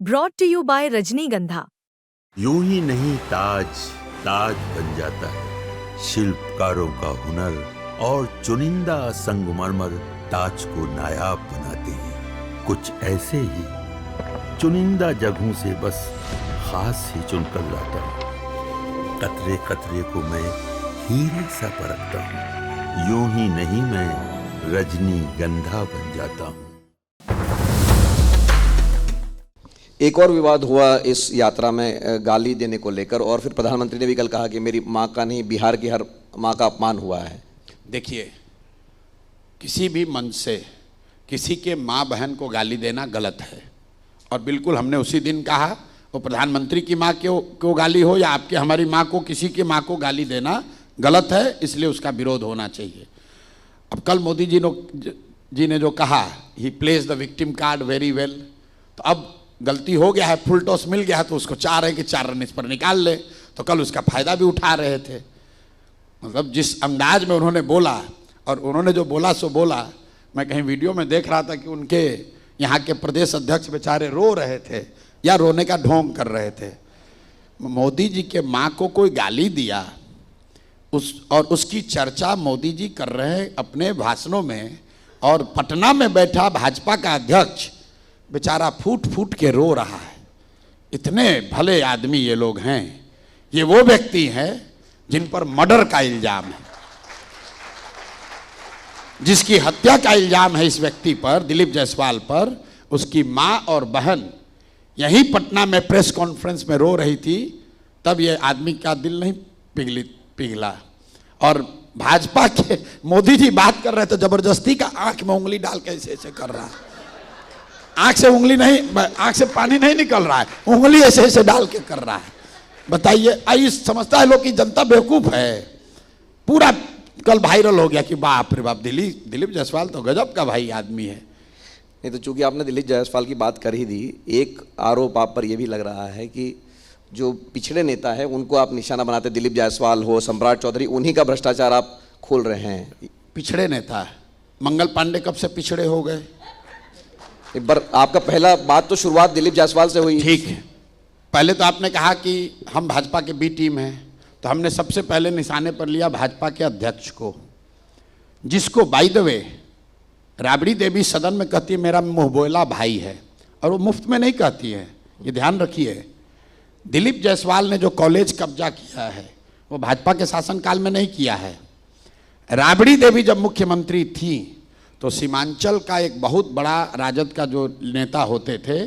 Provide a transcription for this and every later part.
Brought to you bye रजनीगंधा। यूं ही नहीं ताज ताज बन जाता है, शिल्पकारों का हुनर और चुनिंदा संगमरमर ताज को नायाब बनाते हैं। कुछ ऐसे ही चुनिंदा जगहों से बस खास ही चुनकर लाता हूँ। कतरे कतरे को मैं हीरे सा परखता हूँ। यूं ही नहीं मैं रजनीगंधा बन जाता हूँ। एक और विवाद हुआ इस यात्रा में गाली देने को लेकर, और फिर प्रधानमंत्री ने भी कल कहा कि मेरी माँ का नहीं, बिहार की हर माँ का अपमान हुआ है। देखिए, किसी भी मंच से किसी के माँ बहन को गाली देना गलत है, और बिल्कुल हमने उसी दिन कहा वो प्रधानमंत्री की माँ को गाली हो या आपके हमारी माँ को, किसी की माँ को गाली देना गलत है, इसलिए उसका विरोध होना चाहिए। अब कल मोदी जी ने जो कहा, he place the victim card very well, तो अब गलती हो गया है, फुल टॉस मिल गया है, तो उसको चाह रहे हैं कि 4 रन इस पर निकाल ले, तो कल उसका फायदा भी उठा रहे थे। मतलब जिस अंदाज में उन्होंने बोला, और उन्होंने जो बोला सो बोला, मैं कहीं वीडियो में देख रहा था कि उनके यहाँ के प्रदेश अध्यक्ष बेचारे रो रहे थे या रोने का ढोंग कर रहे थे। मोदी जी के माँ को कोई गाली दिया और उसकी चर्चा मोदी जी कर रहे हैं अपने भाषणों में, और पटना में बैठा भाजपा का अध्यक्ष बेचारा फूट फूट के रो रहा है। इतने भले आदमी ये लोग हैं। ये वो व्यक्ति हैं जिन पर मर्डर का इल्जाम है, जिसकी हत्या का इल्जाम है इस व्यक्ति पर, दिलीप जायसवाल पर। उसकी माँ और बहन यहीं पटना में प्रेस कॉन्फ्रेंस में रो रही थी, तब ये आदमी का दिल नहीं पिघला। और भाजपा के मोदी जी बात कर रहे थे, जबरदस्ती का आंख में उंगली डाल के ऐसे ऐसे कर रहा है। आंख से उंगली नहीं, आंख से पानी नहीं निकल रहा है, उंगली ऐसे ऐसे डाल के कर रहा है। बताइए, आई समझता है लोग कि जनता बेवकूफ है। पूरा कल वायरल हो गया कि बाप रे बाप, दिलीप जायसवाल तो गजब का भाई आदमी है। नहीं तो चूंकि आपने दिलीप जायसवाल की बात कर ही दी, एक आरोप आप पर यह भी लग रहा है कि जो पिछड़े नेता है उनको आप निशाना बनाते, दिलीप जायसवाल हो, सम्राट चौधरी, उन्हीं का भ्रष्टाचार आप खोल रहे हैं। पिछड़े नेता मंगल पांडे कब से पिछड़े हो गए? एक बार आपका पहला बात तो शुरुआत दिलीप जायसवाल से हुई। ठीक है, पहले तो आपने कहा कि हम भाजपा के बी टीम हैं, तो हमने सबसे पहले निशाने पर लिया भाजपा के अध्यक्ष को, जिसको by the way Rabri Devi सदन में कहती है मेरा मुंहबोला भाई है, और वो मुफ्त में नहीं कहती है, ये ध्यान रखिए। दिलीप जायसवाल ने जो कॉलेज कब्जा किया है वो भाजपा के शासनकाल में नहीं किया है। राबड़ी देवी जब मुख्यमंत्री थी तो सीमांचल का एक बहुत बड़ा राजद का जो नेता होते थे,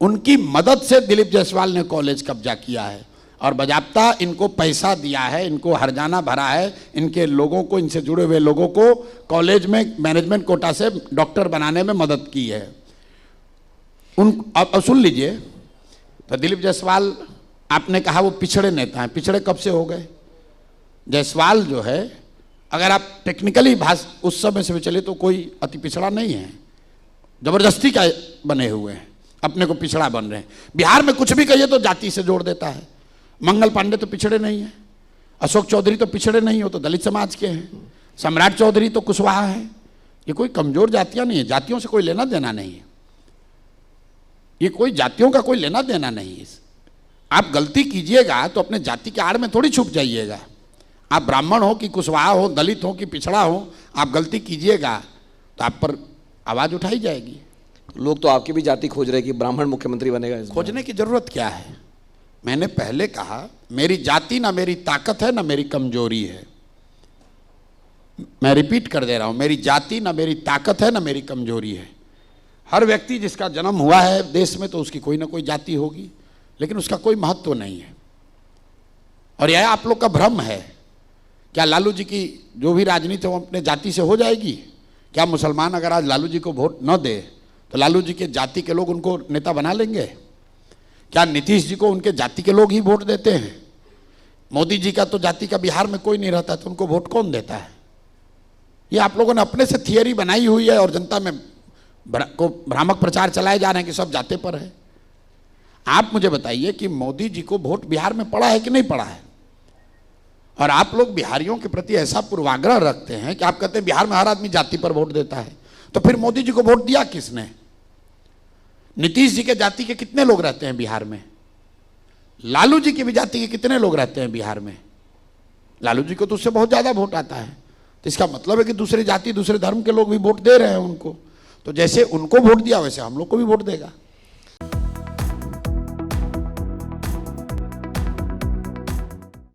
उनकी मदद से दिलीप जायसवाल ने कॉलेज कब्जा किया है, और बाजाप्ता इनको पैसा दिया है, इनको हर्जाना भरा है, इनके लोगों को, इनसे जुड़े हुए लोगों को कॉलेज में मैनेजमेंट कोटा से डॉक्टर बनाने में मदद की है। अब सुन लीजिए, तो दिलीप जायसवाल, आपने कहा वो पिछड़े नेता हैं। पिछड़े कब से हो गए? जायसवाल जो है, अगर आप टेक्निकली उस समय से भी चले तो कोई अति पिछड़ा नहीं है, जबरदस्ती का बने हुए हैं, अपने को पिछड़ा बन रहे हैं। बिहार में कुछ भी कहिए तो जाति से जोड़ देता है। मंगल पांडे तो पिछड़े नहीं है, अशोक चौधरी तो पिछड़े नहीं हो, तो दलित समाज के हैं। सम्राट चौधरी तो कुशवाहा है। ये कोई कमजोर जातियां नहीं है, जातियों से कोई लेना देना नहीं है, ये कोई जातियों का कोई लेना देना नहीं है। आप गलती कीजिएगा तो अपने जाति के आड़ में थोड़ी छुप जाइएगा। आप ब्राह्मण हो कि कुशवाहा हो, दलित हो कि पिछड़ा हो, आप गलती कीजिएगा तो आप पर आवाज उठाई जाएगी। लोग तो आपकी भी जाति खोज रहे कि ब्राह्मण मुख्यमंत्री बनेगा। खोजने की जरूरत क्या है? मैंने पहले कहा, मेरी जाति ना मेरी ताकत है ना मेरी कमजोरी है। मैं रिपीट कर दे रहा हूं, मेरी जाति ना मेरी ताकत है ना मेरी कमजोरी है। हर व्यक्ति जिसका जन्म हुआ है देश में, तो उसकी कोई ना कोई जाति होगी, लेकिन उसका कोई महत्व नहीं है। और यह आप लोग का भ्रम है। क्या लालू जी की जो भी राजनीति है वो अपने जाति से हो जाएगी? क्या मुसलमान अगर आज लालू जी को वोट न दे तो लालू जी के जाति के लोग उनको नेता बना लेंगे? क्या नीतीश जी को उनके जाति के लोग ही वोट देते हैं? मोदी जी का तो जाति का बिहार में कोई नहीं रहता, तो उनको वोट कौन देता है? ये आप लोगों ने अपने से थियरी बनाई हुई है, और जनता में को भ्रामक प्रचार चलाए जा रहे हैं कि सब जाते पर है। आप मुझे बताइए कि मोदी जी को वोट बिहार में पड़ा है कि नहीं पड़ा है? और आप लोग बिहारियों के प्रति ऐसा पूर्वाग्रह रखते हैं कि आप कहते हैं बिहार में हर आदमी जाति पर वोट देता है, तो फिर मोदी जी को वोट दिया किसने? नीतीश जी के जाति के कितने लोग रहते हैं बिहार में? लालू जी की भी जाति के कितने लोग रहते हैं बिहार में? लालू जी को तो उससे बहुत ज्यादा वोट आता है। तो इसका मतलब है कि दूसरी जाति दूसरे धर्म के लोग भी वोट दे रहे हैं उनको। तो जैसे उनको वोट दिया वैसे हम लोग को भी वोट देगा।